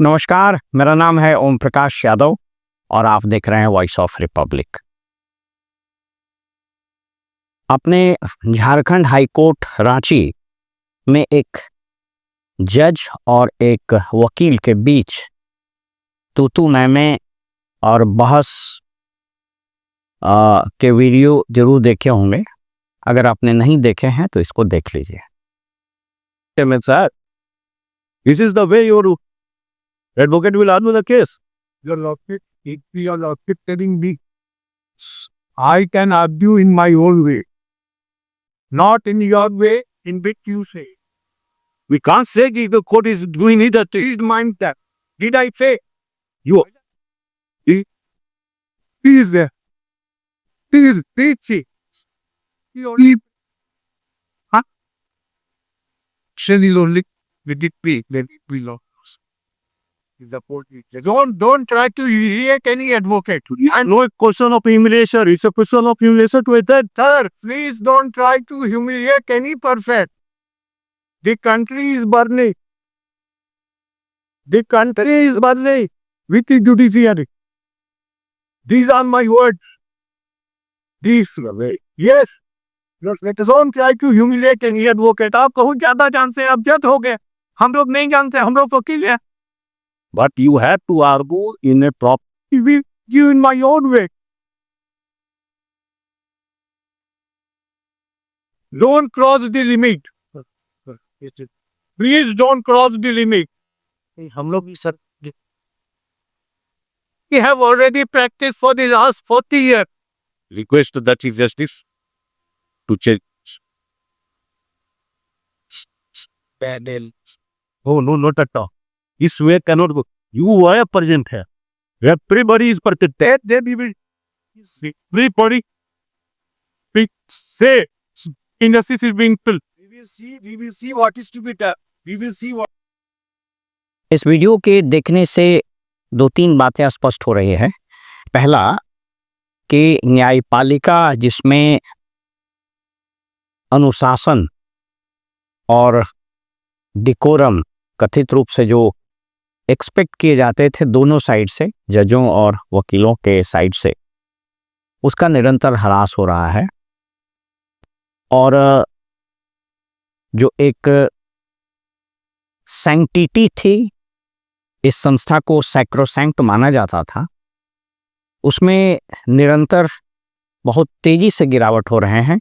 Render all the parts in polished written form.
नमस्कार, मेरा नाम है ओम प्रकाश यादव और आप देख रहे हैं वॉइस ऑफ रिपब्लिक। अपने झारखंड हाई कोर्ट रांची में एक जज और एक वकील के बीच तू मैं और बहस के वीडियो जरूर देखे होंगे। अगर आपने नहीं देखे हैं तो इसको देख लीजिए। Sir, this is the way your advocate will argue the case. Your lordship, if your lordship telling me, I can argue in my own way, not in your way in which you say. We can't say that the court is doing it. That is mind that. Did I say? You. He is there. He is teaching. He only. Huh? Shall only let it be. Let it be law. The court is. Don't try to hear any advocate. And no question of humiliation. It's a question of humiliation to that. Sir, please don't try to humiliate any perfect. The country is burning. The country is burning with the judiciary. These are my words. These way. Yes. Don't try to humiliate any advocate. आप बहुत ज्यादा जानते हैं, आप जज हो गए, हम लोग नहीं जानते, हम लोग वकील हैं. But you have to argue in a proper way. You in my own way. Don't cross the limit. Please don't cross the limit. हम लोग भी sir. We have already practiced for the last 40 years. Request the Chief Justice to check. Oh, no, not at all. This way cannot go. You are present here. Everybody is present. Then we will see. Everybody. Say injustice is being filled. We will see what is to be done. We will see what. इस video के देखने से दो तीन बातें स्पष्ट हो रही है। पहला कि न्यायपालिका जिसमें अनुशासन और डिकोरम कथित रूप से जो एक्सपेक्ट किए जाते थे दोनों साइड से, जजों और वकीलों के साइड से, उसका निरंतर ह्रास हो रहा है। और जो एक सैंक्टिटी थी, इस संस्था को सैक्रोसैंक्ट माना जाता था, उसमें निरंतर बहुत तेजी से गिरावट हो रहे हैं।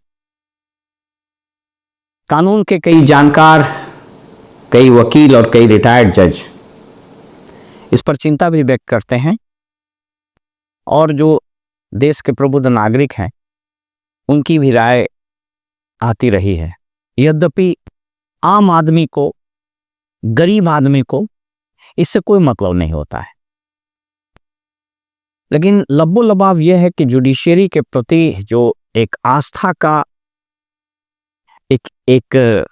कानून के कई जानकार, कई वकील और कई रिटायर्ड जज इस पर चिंता भी व्यक्त करते हैं और जो देश के प्रबुद्ध नागरिक हैं उनकी भी राय आती रही है। यद्यपि आम आदमी को, गरीब आदमी को इससे कोई मतलब नहीं होता है, लेकिन लब्बो लबाव यह है कि जुडिशरी के प्रति जो एक आस्था का, एक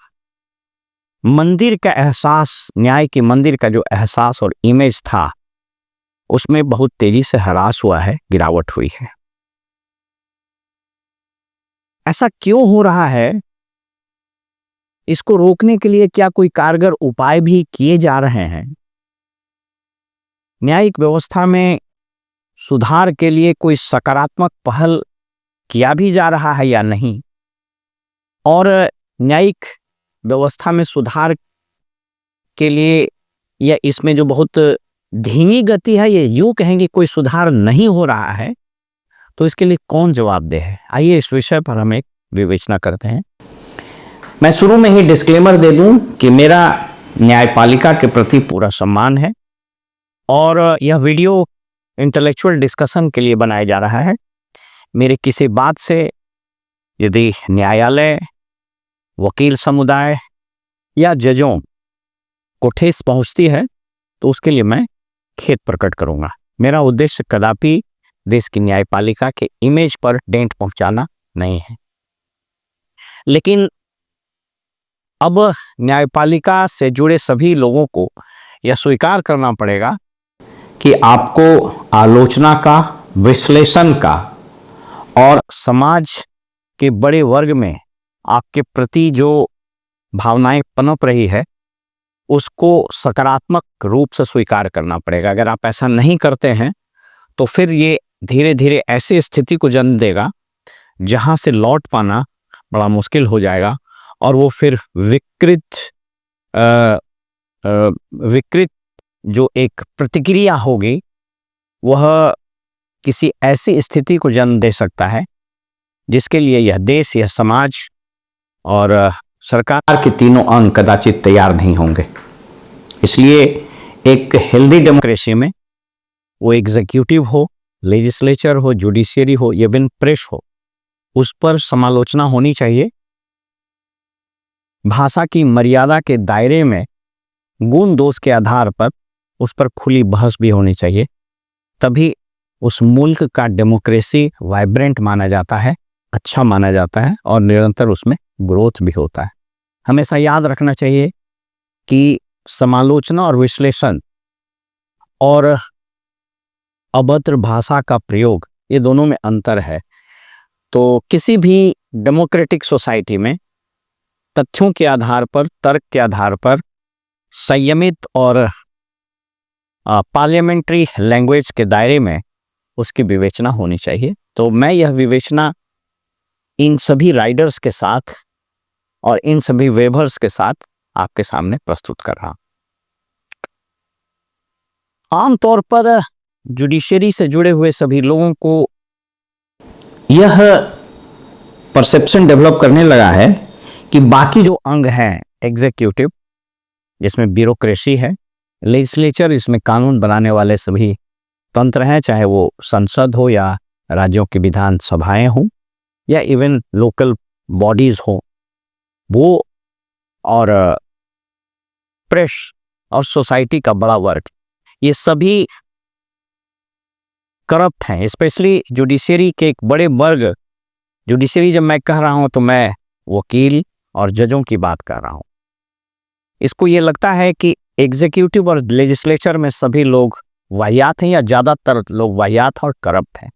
मंदिर का एहसास, न्याय के मंदिर का जो एहसास और इमेज था, उसमें बहुत तेजी से ह्रास हुआ है, गिरावट हुई है। ऐसा क्यों हो रहा है? इसको रोकने के लिए क्या कोई कारगर उपाय भी किए जा रहे हैं? न्यायिक व्यवस्था में सुधार के लिए कोई सकारात्मक पहल किया भी जा रहा है या नहीं? और न्यायिक व्यवस्था में सुधार के लिए या इसमें जो बहुत धीमी गति है, ये यूं कहेंगे कोई सुधार नहीं हो रहा है, तो इसके लिए कौन जवाबदेह है? आइए इस विषय पर हम एक विवेचना करते हैं। मैं शुरू में ही डिस्क्लेमर दे दूं कि मेरा न्यायपालिका के प्रति पूरा सम्मान है और यह वीडियो इंटेलेक्चुअल डिस्कशन के लिए बनाया जा रहा है। मेरे किसी बात से यदि न्यायालय, वकील समुदाय या जजों को ठेस पहुंचती है तो उसके लिए मैं खेद प्रकट करूंगा। मेरा उद्देश्य कदापि देश की न्यायपालिका के इमेज पर डेंट पहुंचाना नहीं है, लेकिन अब न्यायपालिका से जुड़े सभी लोगों को यह स्वीकार करना पड़ेगा कि आपको आलोचना का, विश्लेषण का और समाज के बड़े वर्ग में आपके प्रति जो भावनाएं पनप रही है उसको सकारात्मक रूप से स्वीकार करना पड़ेगा। अगर आप ऐसा नहीं करते हैं तो फिर ये धीरे धीरे ऐसी स्थिति को जन्म देगा जहां से लौट पाना बड़ा मुश्किल हो जाएगा, और वो फिर विकृत जो एक प्रतिक्रिया होगी वह किसी ऐसी स्थिति को जन्म दे सकता है जिसके लिए यह देश, यह समाज और सरकार के तीनों अंग कदाचित तैयार नहीं होंगे। इसलिए एक हेल्दी डेमोक्रेसी में वो एग्जीक्यूटिव हो, लेजिस्लेचर हो, जुडिशियरी हो, इवन प्रेस हो, उस पर समालोचना होनी चाहिए। भाषा की मर्यादा के दायरे में गुण दोष के आधार पर उस पर खुली बहस भी होनी चाहिए। तभी उस मुल्क का डेमोक्रेसी वाइब्रेंट माना जाता है, अच्छा माना जाता है और निरंतर उसमें ग्रोथ भी होता है। हमेशा याद रखना चाहिए कि समालोचना और विश्लेषण और अभद्र भाषा का प्रयोग, ये दोनों में अंतर है। तो किसी भी डेमोक्रेटिक सोसाइटी में तथ्यों के आधार पर, तर्क के आधार पर संयमित और पार्लियामेंट्री लैंग्वेज के दायरे में उसकी विवेचना होनी चाहिए। तो मैं यह विवेचना इन सभी राइडर्स के साथ और इन सभी वेबर्स के साथ आपके सामने प्रस्तुत कर रहा हूं। आमतौर पर जुडिशरी से जुड़े हुए सभी लोगों को यह परसेप्शन डेवलप करने लगा है कि बाकी जो अंग हैं, एग्जीक्यूटिव जिसमें ब्यूरोक्रेसी है, लेजिस्लेचर इसमें कानून बनाने वाले सभी तंत्र हैं, चाहे वो संसद हो या राज्यों की विधान सभाएं हों या इवन लोकल बॉडीज हो, वो और प्रेस और सोसाइटी का बड़ा वर्ग, ये सभी करप्ट हैं। स्पेशली जुडिशरी के एक बड़े वर्ग, जुडिशरी जब मैं कह रहा हूं तो मैं वकील और जजों की बात कर रहा हूं, इसको ये लगता है कि एग्जीक्यूटिव और लेजिस्लेचर में सभी लोग वाहियात हैं या ज्यादातर लोग वाहियात और करप्ट हैं।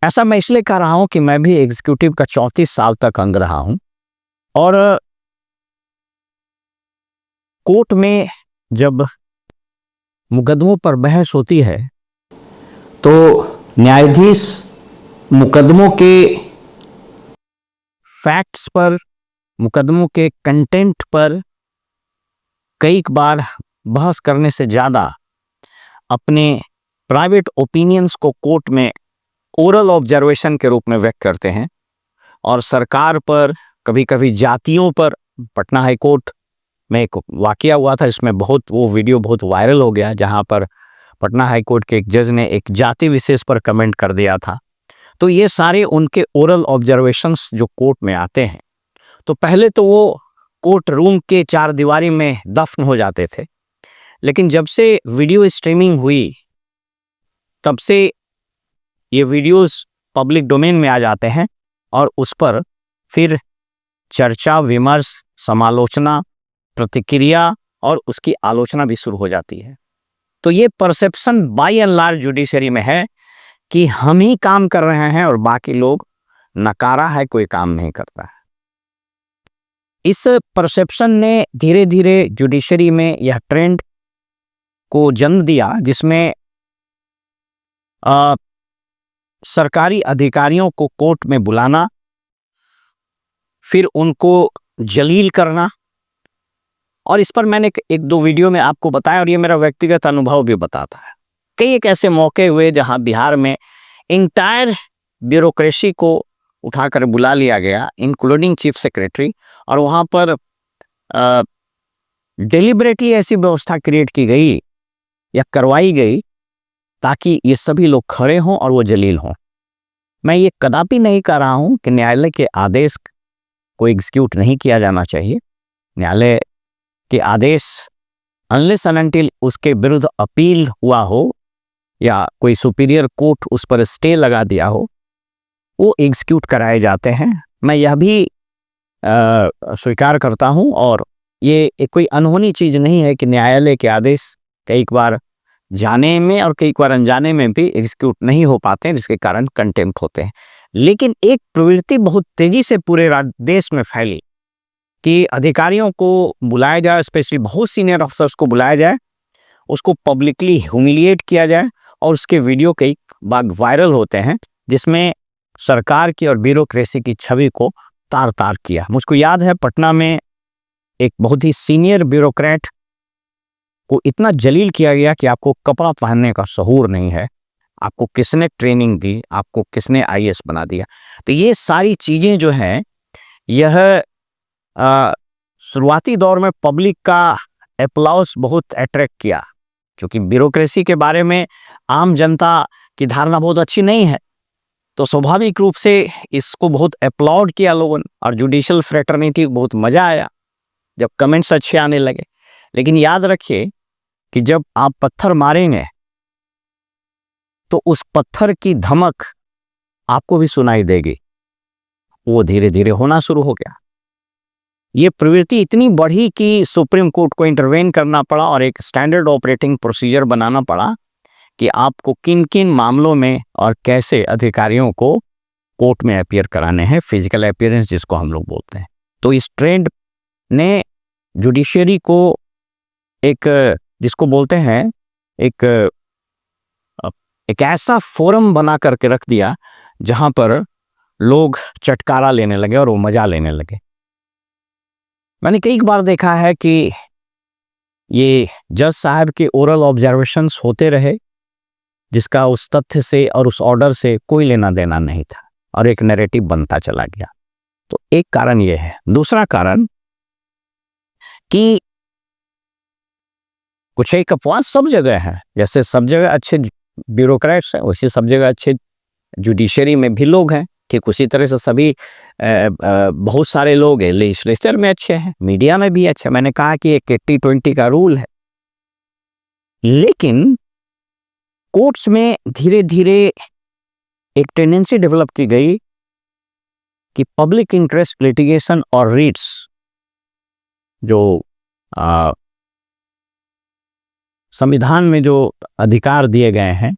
ऐसा मैं इसलिए कह रहा हूं कि मैं भी एग्जीक्यूटिव का 34 साल तक अंग रहा हूं, और कोर्ट में जब मुकदमों पर बहस होती है तो न्यायाधीश मुकदमों के फैक्ट्स पर, मुकदमों के कंटेंट पर कई बार बहस करने से ज़्यादा अपने प्राइवेट ओपिनियंस को कोर्ट में ओरल ऑब्जर्वेशन के रूप में व्यक्त करते हैं, और सरकार पर, कभी कभी जातियों पर। पटना हाई कोर्ट में एक वाकया हुआ था, इसमें वो वीडियो बहुत वायरल हो गया, जहां पर पटना हाई कोर्ट के एक जज ने एक जाति विशेष पर कमेंट कर दिया था। तो ये सारे उनके ओरल ऑब्जर्वेशंस जो कोर्ट में आते हैं, तो पहले तो वो कोर्ट रूम के चार दीवारी में दफन हो जाते थे, लेकिन जब से वीडियो स्ट्रीमिंग हुई तब से ये वीडियोस पब्लिक डोमेन में आ जाते हैं और उस पर फिर चर्चा, विमर्श, समालोचना, प्रतिक्रिया और उसकी आलोचना भी शुरू हो जाती है। तो ये perception by and large judiciary में है कि हम ही काम कर रहे हैं और बाकी लोग नकारा है, कोई काम नहीं करता है। इस परसेप्शन ने धीरे धीरे जुडिशरी में यह ट्रेंड को जन्म दिया जिसमें सरकारी अधिकारियों को कोर्ट में बुलाना, फिर उनको जलील करना। और इस पर मैंने एक दो वीडियो में आपको बताया, और ये मेरा व्यक्तिगत अनुभव भी बताता है। कई एक ऐसे मौके हुए जहां बिहार में इंटायर ब्यूरोक्रेसी को उठाकर बुला लिया गया, इंक्लूडिंग चीफ सेक्रेटरी, और वहां पर डेलिबरेटली ऐसी व्यवस्था क्रिएट की गई या करवाई गई ताकि ये सभी लोग खड़े हों और वो जलील हों। मैं ये कदापि नहीं कह रहा हूं कि न्यायालय के आदेश को एग्जीक्यूट नहीं किया जाना चाहिए। न्यायालय के आदेश अनलेस एंड अनटिल उसके विरुद्ध अपील हुआ हो या कोई सुपीरियर कोर्ट उस पर स्टे लगा दिया हो, वो एग्जीक्यूट कराए जाते हैं। मैं यह भी स्वीकार करता हूं, और ये कोई अनहोनी चीज़ नहीं है कि न्यायालय के आदेश कई बार जाने में और कई बार अनजाने में भी एग्जीक्यूट नहीं हो पाते हैं, जिसके कारण कंटेम्प्ट होते हैं। लेकिन एक प्रवृत्ति बहुत तेजी से पूरे देश में फैली कि अधिकारियों को बुलाया जाए, स्पेशली बहुत सीनियर अफसर्स को बुलाया जाए, उसको पब्लिकली ह्यूमिलिएट किया जाए और उसके वीडियो कई बार वायरल होते हैं जिसमें सरकार की और ब्यूरोक्रेसी की छवि को तार तार किया। मुझको याद है पटना में एक बहुत ही सीनियर ब्यूरोक्रेट को इतना जलील किया गया कि आपको कपड़ा पहनने का शऊर नहीं है, आपको किसने ट्रेनिंग दी, आपको किसने आईएएस बना दिया। तो ये सारी चीज़ें जो हैं यह शुरुआती दौर में पब्लिक का एप्लॉज बहुत अट्रैक्ट किया, क्योंकि ब्यूरोक्रेसी के बारे में आम जनता की धारणा बहुत अच्छी नहीं है, तो स्वाभाविक रूप से इसको बहुत अपलॉड किया लोगों ने और जुडिशियल फ्रेटर्निटी बहुत मज़ा आया जब कमेंट्स अच्छे आने लगे। लेकिन याद रखिए कि जब आप पत्थर मारेंगे तो उस पत्थर की धमक आपको भी सुनाई देगी। वो धीरे धीरे होना शुरू हो गया। ये प्रवृत्ति इतनी बढ़ी कि सुप्रीम कोर्ट को इंटरवेन करना पड़ा और एक स्टैंडर्ड ऑपरेटिंग प्रोसीजर बनाना पड़ा कि आपको किन किन मामलों में और कैसे अधिकारियों को कोर्ट में अपीयर कराने हैं, फिजिकल अपीयरेंस जिसको हम लोग बोलते हैं। तो इस ट्रेंड ने जुडिशरी को एक जिसको बोलते हैं एक ऐसा फोरम बना करके रख दिया जहां पर लोग चटकारा लेने लगे और वो मजा लेने लगे। मैंने कई बार देखा है कि ये जज साहब के ओरल ऑब्जर्वेशंस होते रहे जिसका उस तथ्य से और उस ऑर्डर से कोई लेना देना नहीं था और एक नैरेटिव बनता चला गया। तो एक कारण ये है। दूसरा कारण कि कुछ एक अफवाह सब जगह है, जैसे सब जगह अच्छे ब्यूरोक्रेट्स हैं वैसे सब जगह अच्छे जुडिशरी में भी लोग हैं, ठीक उसी तरह से सभी बहुत सारे लोग हैं लेजिस्लेचर में अच्छे हैं, मीडिया में भी अच्छे। मैंने कहा कि एक 80-20 का रूल है, लेकिन कोर्ट्स में धीरे धीरे एक टेंडेंसी डेवलप की गई कि पब्लिक इंटरेस्ट लिटिगेशन और रिट्स जो संविधान में जो अधिकार दिए गए हैं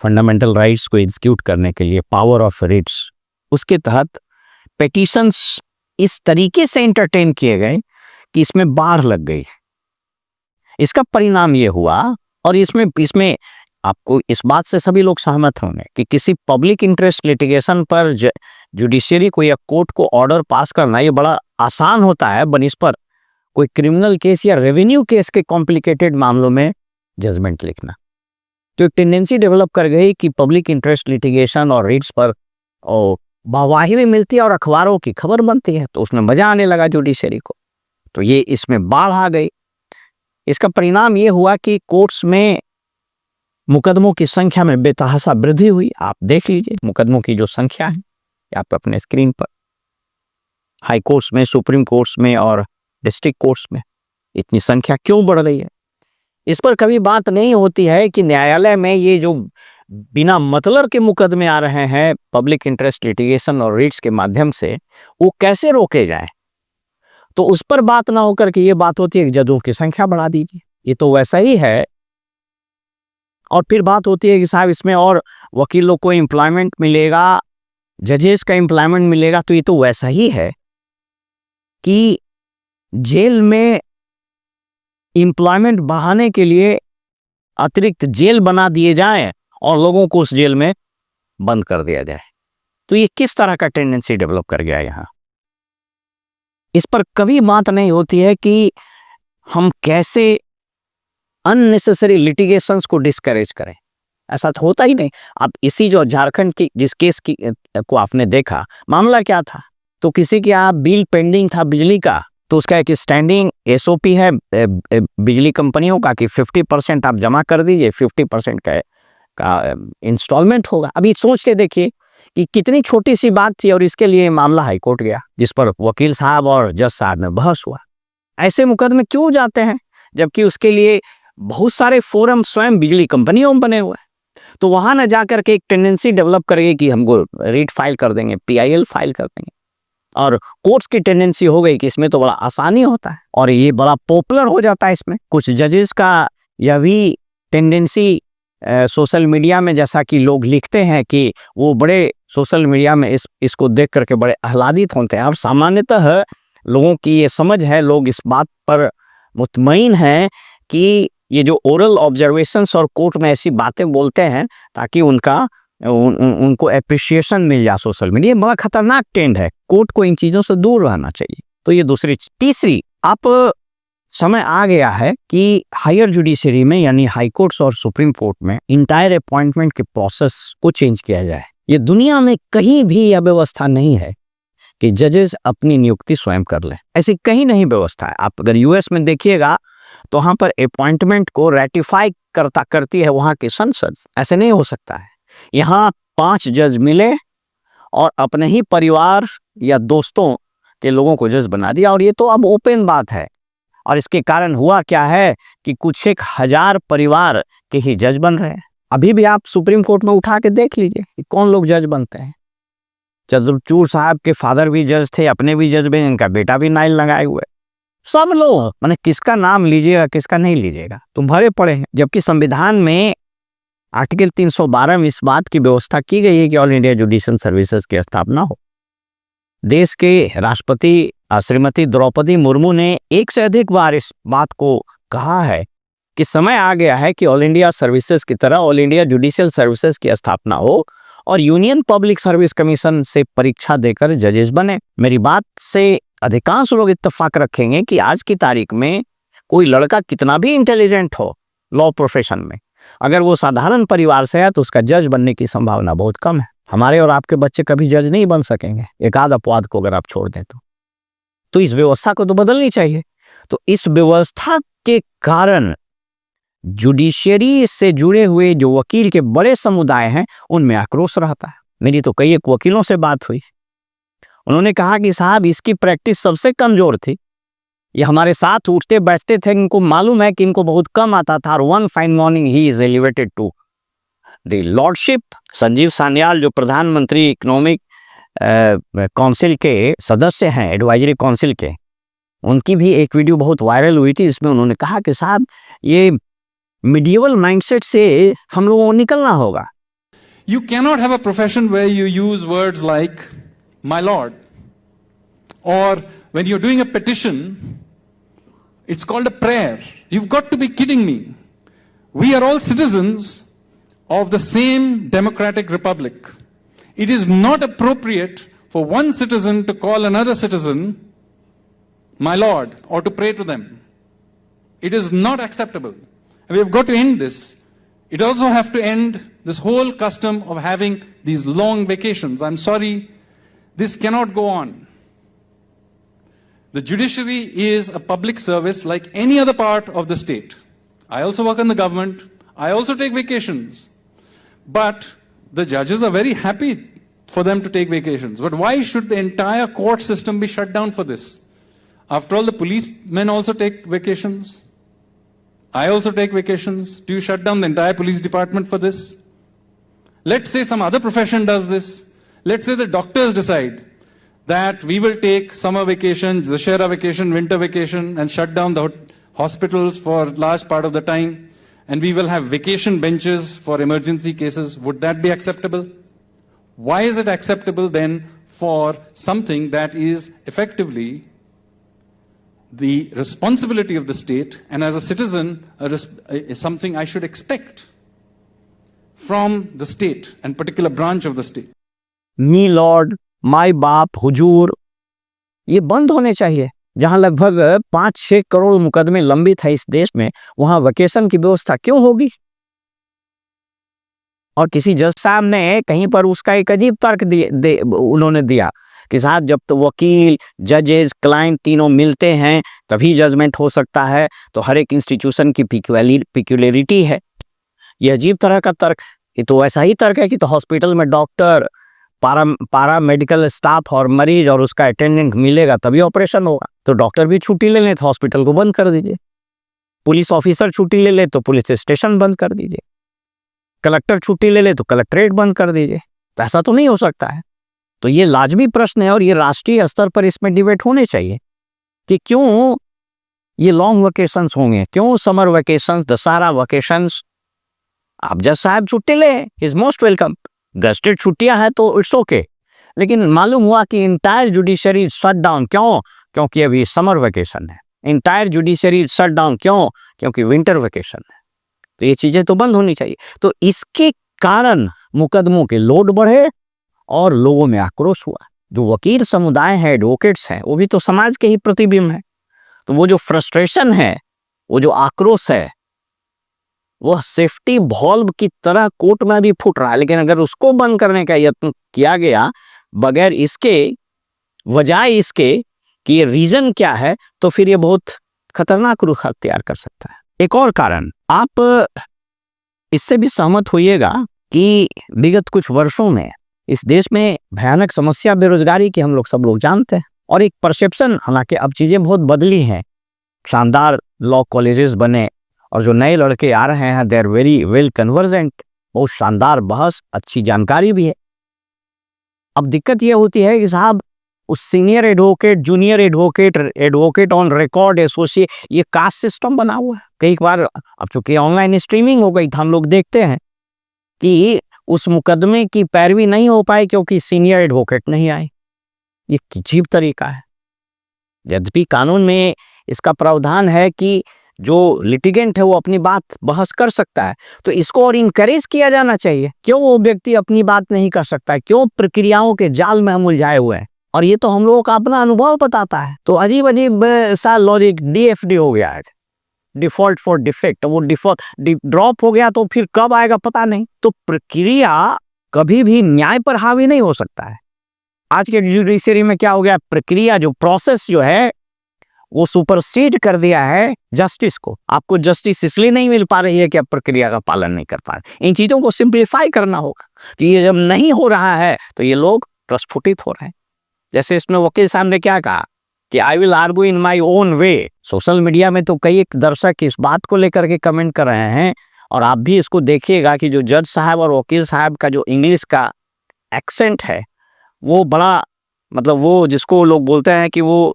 फंडामेंटल राइट्स को एग्जीक्यूट करने के लिए, पावर ऑफ रिट्स, उसके तहत पेटिशंस इस तरीके से एंटरटेन किए गए कि इसमें बाढ़ लग गई। इसका परिणाम ये हुआ, और इसमें आपको इस बात से सभी लोग सहमत होंगे कि किसी पब्लिक इंटरेस्ट लिटिगेशन पर जुडिशरी को या कोर्ट को ऑर्डर पास करना ये बड़ा आसान होता है बनिस पर कोई क्रिमिनल केस या रेवेन्यू केस के कॉम्प्लिकेटेड मामलों में जजमेंट लिखना। तो एक टेंडेंसी डेवलप कर गई कि पब्लिक इंटरेस्ट लिटिगेशन और रिट्स पर वाहवाही भी मिलती है और अखबारों की खबर बनती है, तो उसमें मजा आने लगा जुडिशरी को। तो ये इसमें बाढ़ आ गई। इसका परिणाम ये हुआ कि कोर्ट्स में मुकदमों की संख्या में बेतहाशा वृद्धि हुई। आप देख लीजिए मुकदमों की जो संख्या है आप अपने स्क्रीन पर, हाई कोर्ट्स में, सुप्रीम कोर्ट्स में और डिस्ट्रिक्ट कोर्ट्स में इतनी संख्या क्यों बढ़ रही है। इस पर कभी बात नहीं होती है कि न्यायालय में ये जो बिना मतलब के मुकदमे आ रहे हैं पब्लिक इंटरेस्ट लिटिगेशन और रिट्स के माध्यम से, वो कैसे रोके जाएं। तो उस पर बात ना होकर के ये बात होती है कि जजों की संख्या बढ़ा दीजिए, ये तो वैसा ही है। और फिर बात होती है कि साहब इसमें और वकीलों को एम्प्लॉयमेंट मिलेगा, जजेस का एम्प्लॉयमेंट मिलेगा, तो ये तो वैसा ही है कि जेल में एम्प्लॉयमेंट बढ़ाने के लिए अतिरिक्त जेल बना दिए जाएं और लोगों को उस जेल में बंद कर दिया जाए। तो ये किस तरह का टेंडेंसी डेवलप कर गया यहाँ। इस पर कभी बात नहीं होती है कि हम कैसे अननेसेसरी लिटिगेशंस को डिस्करेज करें। ऐसा तो होता ही नहीं। अब इसी जो झारखंड की जिस केस की को आपने देखा, मामला क्या था, तो किसी के यहाँ बिल पेंडिंग था बिजली का, तो उसका एक स्टैंडिंग एसओपी है बिजली कंपनियों का कि 50% आप जमा कर दीजिए, 50% का इंस्टॉलमेंट होगा। अभी सोच के देखिए कि कितनी छोटी सी बात थी और इसके लिए मामला हाईकोर्ट गया, जिस पर वकील साहब और जज साहब में बहस हुआ। ऐसे मुकदमे क्यों जाते हैं जबकि उसके लिए बहुत सारे फोरम स्वयं बिजली कंपनियों में बने हुए हैं। तो वहां न जाकर के एक टेंडेंसी डेवलप करेगी कि हमको रीट फाइल कर देंगे, पीआईएल फाइल कर देंगे, और कोर्ट्स की टेंडेंसी हो गई कि इसमें तो बड़ा आसानी होता है और ये बड़ा पॉपुलर हो जाता है। इसमें कुछ जजेस का यह भी टेंडेंसी सोशल मीडिया में, जैसा कि लोग लिखते हैं कि वो बड़े सोशल मीडिया में इसको देख करके बड़े आह्लादित होते हैं। और सामान्यतः लोगों की ये समझ है, लोग इस बात पर मुतमईन हैं कि ये जो ओरल ऑब्जर्वेशंस और कोर्ट में ऐसी बातें बोलते हैं ताकि उनको एप्रिसिएशन मिल जाए सोशल मीडिया। ये बड़ा खतरनाक ट्रेंड है, कोर्ट को इन चीज़ों से दूर रहना चाहिए। तो ये दूसरी चीज। तीसरी, आप समय आ गया है कि हायर जुडिशरी में यानी हाई कोर्ट्स और सुप्रीम कोर्ट में इंटायर अपॉइंटमेंट के प्रोसेस को चेंज किया जाए। ये दुनिया में कहीं भी यह व्यवस्था नहीं है कि जजेस अपनी नियुक्ति स्वयं कर लें, ऐसी कहीं नहीं व्यवस्था है। आप अगर यूएस में देखिएगा तो वहां पर अपॉइंटमेंट को रेटिफाई करती है वहां की संसद। ऐसे नहीं हो सकता है। यहाँ 5 जज मिले और अपने ही परिवार या दोस्तों के लोगों को जज बना दिया, और ये तो अब ओपन बात है। और इसके कारण हुआ क्या है कि कुछ 1,000 परिवार के ही जज बन रहे हैं। अभी भी आप सुप्रीम कोर्ट में उठा के देख लीजिए कि कौन लोग जज बनते हैं। चंद्रचूड़ साहब के फादर भी जज थे, अपने भी जज बने, इनका बेटा भी नाइल लगाए हुए। सब लोग, माने किसका नाम लीजिएगा किसका नहीं लीजिएगा, तुम भरे पड़े हैं। जबकि संविधान में आर्टिकल 312 में इस बात की व्यवस्था की गई है कि ऑल इंडिया जुडिशियल सर्विसेज की स्थापना हो। देश के राष्ट्रपति श्रीमती द्रौपदी मुर्मू ने एक से अधिक बार इस बात को कहा है कि समय आ गया है कि ऑल इंडिया सर्विसेज की तरह ऑल इंडिया जुडिशियल सर्विसेज की स्थापना हो और यूनियन पब्लिक सर्विस कमीशन से परीक्षा देकर जजेस बने। मेरी बात से अधिकांश लोग इत्तेफाक रखेंगे कि आज की तारीख में कोई लड़का कितना भी इंटेलिजेंट हो लॉ प्रोफेशन में, अगर वो साधारण परिवार से है तो उसका जज बनने की संभावना बहुत कम है। हमारे और आपके बच्चे कभी जज नहीं बन सकेंगे, एक आध अपवाद को अगर आप छोड़ दें तो इस व्यवस्था को तो बदलनी चाहिए। तो इस व्यवस्था के कारण जुडिशियरी से जुड़े हुए जो वकील के बड़े समुदाय हैं उनमें आक्रोश रहता है। मेरी तो कई एक वकीलों से बात हुई, उन्होंने कहा कि साहब इसकी प्रैक्टिस सबसे कमजोर थी, ये हमारे साथ उठते बैठते थे, इनको मालूम है कि इनको बहुत कम आता था, और one fine morning he is elevated to the lordship. Sanjeev Sanyal जो प्रधानमंत्री इकोनॉमिक काउंसिल के सदस्य हैं, एडवाइजरी काउंसिल के, उनकी भी एक वीडियो बहुत वायरल हुई थी। इसमें उन्होंने कहा कि साहब ये मिडिवल माइंडसेट से हम लोगों को निकलना होगा। You cannot have a profession where you use words like my lord, or when you're doing a petition it's called a prayer. You've got to be kidding me. We are all citizens of the same democratic republic. It is not appropriate for one citizen to call another citizen my lord or to pray to them. It is not acceptable. We have got to end this. It also have to end this whole custom of having these long vacations. I'm sorry, this cannot go on. The judiciary is a public service like any other part of the state. I also work in the government. I also take vacations. But the judges are very happy for them to take vacations. But why should the entire court system be shut down for this? After all, the policemen also take vacations. I also take vacations. Do you shut down the entire police department for this? Let's say some other profession does this. Let's say the doctors decide that we will take summer vacation, Dussehra vacation, winter vacation, and shut down the hospitals for a large part of the time, and we will have vacation benches for emergency cases. Would that be acceptable? Why is it acceptable then for something that is effectively the responsibility of the state, and as a citizen something I should expect from the state and particular branch of the state? Milord, my बाप, हुजूर, ये बंद होने चाहिए। जहां लगभग 5-6 करोड़ मुकदमे लंबित है इस देश में, वहां वेकेशन की व्यवस्था क्यों होगी? और किसी जज साहब ने कहीं पर उसका एक अजीब तर्क उन्होंने दिया कि साहब जब तो वकील, जजेस, क्लाइंट तीनों मिलते हैं तभी जजमेंट हो सकता है, तो हर एक इंस्टीट्यूशन की पिक्यूलरिटी है। ये अजीब तरह का तर्क, ये तो ऐसा ही तर्क है कि तो हॉस्पिटल में डॉक्टर, पारा मेडिकल स्टाफ और मरीज और उसका अटेंडेंट मिलेगा तभी ऑपरेशन होगा। तो डॉक्टर भी छुट्टी ले लें तो हॉस्पिटल को बंद कर दीजिए, पुलिस ऑफिसर छुट्टी ले ले तो पुलिस स्टेशन बंद कर दीजिए, कलेक्टर छुट्टी ले ले तो कलेक्ट्रेट बंद कर दीजिए। तो ऐसा तो नहीं हो सकता है। तो ये लाजमी प्रश्न है और ये राष्ट्रीय स्तर पर इसमें डिबेट होने चाहिए कि क्यों ये लॉन्ग वेकेशंस होंगे, क्यों समर वेकेशंस, दशहरा वेकेशंस। आप जज साहब छुट्टी ले, इज मोस्ट वेलकम। गस्टेड छुट्टियां हैं तो इट्स ओके, लेकिन मालूम हुआ कि इंटायर जुडिशरी शट डाउन। क्यों? क्योंकि अभी समर वेकेशन है। इंटायर जुडिशरी शट डाउन, क्यों? क्योंकि विंटर वेकेशन है। तो ये चीजें तो बंद होनी चाहिए। तो इसके कारण मुकदमों के लोड बढ़े और लोगों में आक्रोश हुआ। जो वकील समुदाय है, एडवोकेट्स हैं, वो भी तो समाज के ही प्रतिबिंब है। तो वो जो फ्रस्ट्रेशन है, वो जो आक्रोश है, वह सेफ्टी वॉल्व की तरह कोर्ट में भी फूट रहा है। लेकिन अगर उसको बंद करने का यत्न किया गया बगैर इसके, वजह इसके कि ये रीजन क्या है, तो फिर ये बहुत खतरनाक रुख अख्तियार कर सकता है। एक और कारण, आप इससे भी सहमत होइएगा कि विगत कुछ वर्षों में इस देश में भयानक समस्या बेरोजगारी की हम लोग सब लोग जानते हैं, और एक परसेप्शन, हालांकि अब चीजें बहुत बदली हैं, शानदार लॉ कॉलेजेस बने और जो नए लड़के आ रहे हैं they are very well convergent, बहुत शानदार बहस, अच्छी जानकारी भी है। अब दिक्कत यह होती है कि साहब उस senior advocate, junior advocate, advocate on record, associate, ये कास्ट सिस्टम बना हुआ है। कई बार अब चूंकि ऑनलाइन स्ट्रीमिंग हो गई, तो हम लोग देखते हैं कि उस मुकदमे की पैरवी नहीं हो पाई क्योंकि सीनियर एडवोकेट नहीं आए। ये अजीब तरीका है। यद्यपि कानून में इसका प्रावधान है कि जो लिटिगेंट है वो अपनी बात बहस कर सकता है, तो इसको और इनकरेज किया जाना चाहिए। क्यों वो व्यक्ति अपनी बात नहीं कर सकता है? क्यों प्रक्रियाओं के जाल में हम उलझाए हुए हैं? और ये तो हम लोगों का अपना अनुभव बताता है। तो अजीब अजीब सा लॉजिक डीएफडी हो गया है, डिफॉल्ट फॉर डिफेक्ट। वो डिफॉल्ट ड्रॉप हो गया तो फिर कब आएगा पता नहीं। तो प्रक्रिया कभी भी न्याय पर हावी नहीं हो सकता है। आज के जुडिशरी में क्या हो गया, प्रक्रिया जो प्रोसेस जो है वो सुपरसीड कर दिया है जस्टिस को। आपको जस्टिस इसलिए नहीं मिल पा रही है कि आप प्रक्रिया का पालन नहीं कर पा रहे। इन चीजों को सिंप्लीफाई करना होगा। तो ये जब नहीं हो रहा है तो ये लोग प्रस्फुटित हो रहे हैं। जैसे इसमें वकील साहब ने क्या कहा कि I will argue in my own way. Social media में तो कई एक दर्शक इस बात को लेकर के कमेंट कर रहे हैं, और आप भी इसको देखिएगा कि जो जज साहब और वकील साहब का जो इंग्लिश का एक्सेंट है वो बड़ा, मतलब वो जिसको लोग बोलते हैं कि वो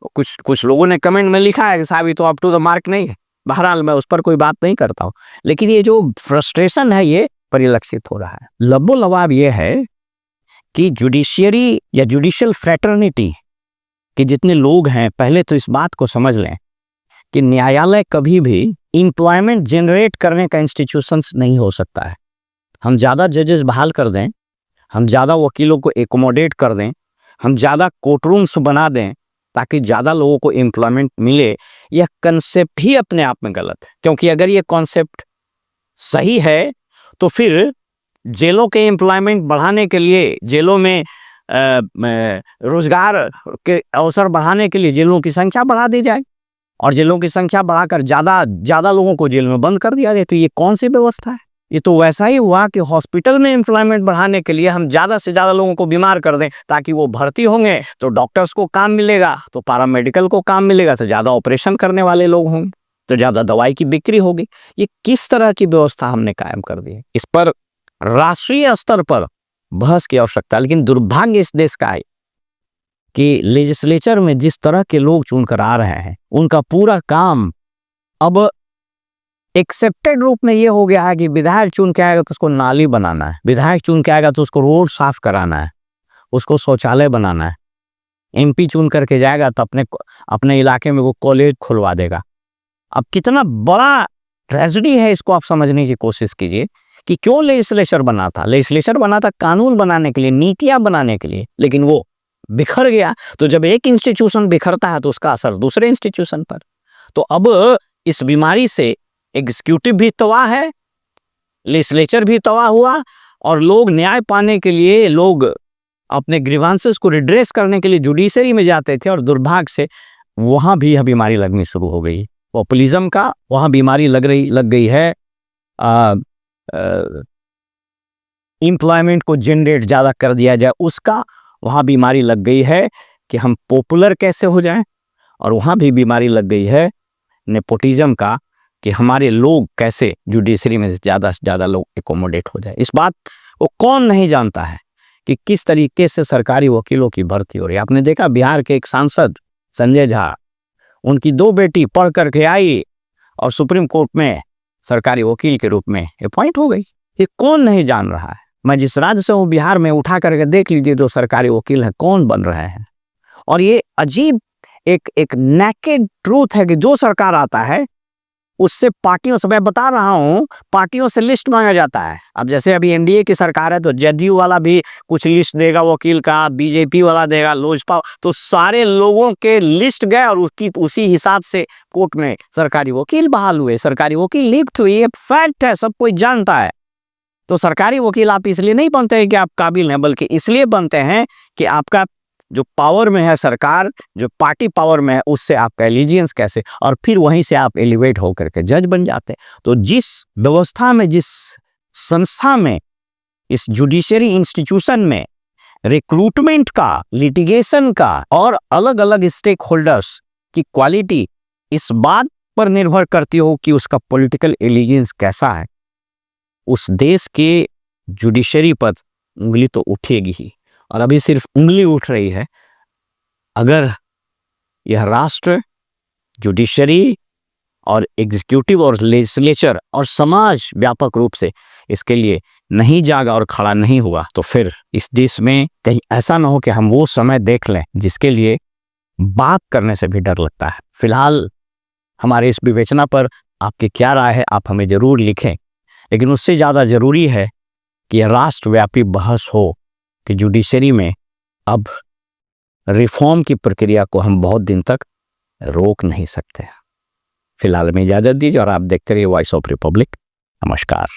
कुछ लोगों ने कमेंट में लिखा है कि साहब ये तो अप टू द मार्क नहीं है। बहरहाल मैं उस पर कोई बात नहीं करता हूँ, लेकिन ये जो फ्रस्ट्रेशन है ये परिलक्षित हो रहा है। लबो लबाब ये है कि जुडिशियरी या जुडिशियल फ्रेटर्निटी के जितने लोग हैं, पहले तो इस बात को समझ लें कि न्यायालय कभी भी एम्प्लॉयमेंट जनरेट करने का इंस्टीट्यूशन नहीं हो सकता है। हम ज़्यादा जजेस बहाल कर दें, हम ज़्यादा वकीलों को एकोमोडेट कर दें, हम ज़्यादा कोर्ट रूम्स बना दें ताकि ज़्यादा लोगों को एम्प्लॉयमेंट मिले, यह कंसेप्ट ही अपने आप में गलत है। क्योंकि अगर ये कॉन्सेप्ट सही है तो फिर जेलों के एम्प्लॉयमेंट बढ़ाने के लिए, जेलों में रोजगार के अवसर बढ़ाने के लिए जेलों की संख्या बढ़ा दी जाए, और जेलों की संख्या बढ़ाकर ज़्यादा लोगों को जेल में बंद कर दिया जाए। तो ये कौन सी व्यवस्था है? ये तो वैसा ही हुआ कि हॉस्पिटल में एम्प्लॉयमेंट बढ़ाने के लिए हम ज़्यादा से ज़्यादा लोगों को बीमार कर दें ताकि वो भर्ती होंगे तो डॉक्टर्स को काम मिलेगा, तो पैरामेडिकल को काम मिलेगा, तो ज़्यादा ऑपरेशन करने वाले लोग होंगे, तो ज़्यादा दवाई की बिक्री होगी। ये किस तरह की व्यवस्था हमने कायम कर दी है? इस पर राष्ट्रीय स्तर पर बहस की आवश्यकता। लेकिन दुर्भाग्य इस देश का है कि लेजिस्लेचर में जिस तरह के लोग चुनकर आ रहे हैं, उनका पूरा काम अब एक्सेप्टेड रूप में ये हो गया है कि विधायक चुन के आएगा तो उसको नाली बनाना है, विधायक चुन के आएगा तो उसको रोड साफ कराना है, उसको शौचालय बनाना है, एमपी चुन करके जाएगा तो अपने इलाके में वो कॉलेज खुलवा देगा। अब कितना बड़ा ट्रेजेडी है, इसको आप समझने की कोशिश कीजिए कि क्यों लेजिस्लेचर बना था। लेजिस्लेचर बना था कानून बनाने के लिए, नीतियां बनाने के लिए, लेकिन वो बिखर गया। तो जब एक इंस्टीट्यूशन बिखरता है तो उसका असर दूसरे इंस्टीट्यूशन पर। तो अब इस बीमारी से एग्जीक्यूटिव भी तबाह है, लेजिस्लेचर भी तबाह हुआ, और लोग न्याय पाने के लिए, लोग अपने ग्रीवांसेस को रिड्रेस करने के लिए जुडिशरी में जाते थे, और दुर्भाग्य से वहाँ भी यह बीमारी लगनी शुरू हो गई। पॉपुलिज्म का वहाँ बीमारी लग गई है। एम्प्लॉयमेंट को जनरेट ज़्यादा कर दिया जाए उसका, वहाँ बीमारी लग गई है कि हम पॉपुलर कैसे हो जाएं, और वहाँ भी बीमारी लग गई है नेपोटिज्म का कि हमारे लोग कैसे जुडिशरी में ज़्यादा से ज़्यादा लोग एकोमोडेट हो जाए। इस बात को कौन नहीं जानता है कि किस तरीके से सरकारी वकीलों की भर्ती हो रही है। आपने देखा बिहार के एक सांसद संजय झा, उनकी 2 बेटी पढ़ करके आई और सुप्रीम कोर्ट में सरकारी वकील के रूप में अपॉइंट हो गई। ये कौन नहीं जान रहा है? मैं जिस राज्य से हूँ बिहार में, उठा करके देख लीजिए जो सरकारी वकील है कौन बन रहे हैं। और ये अजीब एक नेकेड ट्रूथ है कि जो सरकार आता है उससे पार्टियों से, मैं बता रहा हूं, पार्टियों से लिस्ट मांगा जाता है। अब जैसे अभी एनडीए की सरकार है तो जदयू वाला भी कुछ लिस्ट देगा वकील का, बीजेपी वाला देगा, लोजपा, तो सारे लोगों के लिस्ट गए और उसी हिसाब से कोर्ट में सरकारी वकील बहाल हुए, सरकारी वकील नियुक्त हुए। ये फैक्ट है, सब कोई जानता है। तो सरकारी वकील आप इसलिए नहीं बनते हैं कि आप काबिल हैं, बल्कि इसलिए बनते हैं कि आपका जो पावर में है सरकार, जो पार्टी पावर में है, उससे आपका एलिजियंस कैसे, और फिर वहीं से आप एलिवेट होकर के जज बन जाते हैं। तो जिस व्यवस्था में, जिस संस्था में, इस जुडिशरी इंस्टीट्यूशन में रिक्रूटमेंट का, लिटिगेशन का और अलग अलग स्टेक होल्डर्स की क्वालिटी इस बात पर निर्भर करती हो कि उसका पॉलिटिकल एलिजियंस कैसा है, उस देश के जुडिशरी पर उंगली तो उठेगी ही। और अभी सिर्फ उंगली उठ रही है। अगर यह राष्ट्र, जुडिशरी और एग्जीक्यूटिव और लेजिस्लेचर और समाज व्यापक रूप से इसके लिए नहीं जागा और खड़ा नहीं हुआ, तो फिर इस देश में कहीं ऐसा ना हो कि हम वो समय देख लें जिसके लिए बात करने से भी डर लगता है। फिलहाल हमारे इस विवेचना पर आपकी क्या राय है, आप हमें जरूर लिखें। लेकिन उससे ज़्यादा ज़रूरी है कि यह राष्ट्रव्यापी बहस हो कि जुडिशरी में अब रिफॉर्म की प्रक्रिया को हम बहुत दिन तक रोक नहीं सकते। फिलहाल में इजाज़त दीजिए और आप देखते रहिए वॉइस ऑफ रिपब्लिक। नमस्कार।